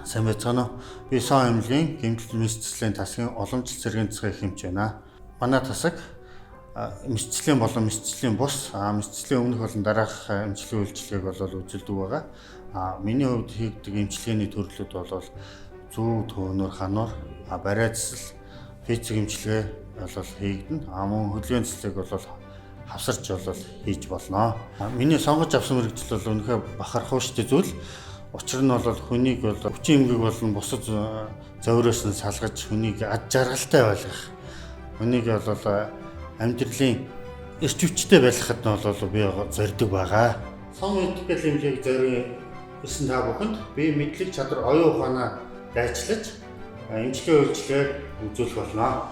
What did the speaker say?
Сайн байцгаана уу? Би сон эмнэлгийн гэмтэл мэдчиллийн тасгийн уламжлалт зэргийн засаг хэмж байна. Манай тасаг мэдчиллийн болон мэдчиллийн бус мэдчиллийн өмнөх болон дараах эмчилгээ үйлчилгээг бол үзүүлдэг байгаа. Миний хувьд хийгдэг эмчилгээний төрлүүд бол зүү, төөнөр, хануур, барай цэцэл, физик эмчилгээ бол хийгдэнэ. Мөн хөдөлгөөний цэцлийг бол хавсарч бол хийж болно. Миний сонгож авсан мэргэжил бол үнэхээр бахархууштай зүйл. Учир нь бол хүнийг бол өвчин эмгэг болон бусад зовироос нь салгаж хүнийг ад жаргалтай байлгах. Хүнийг бол амьдралын эрч хүчтэй байлгахад нь бол би зорддог байгаа. Сон медикал эмнэлгийг зориулсан та бүхэнд би мэдлэг чадвар оюун ухаанаа дайчлаж эмчилгээ үйлчилгээг үзүүлэх болно.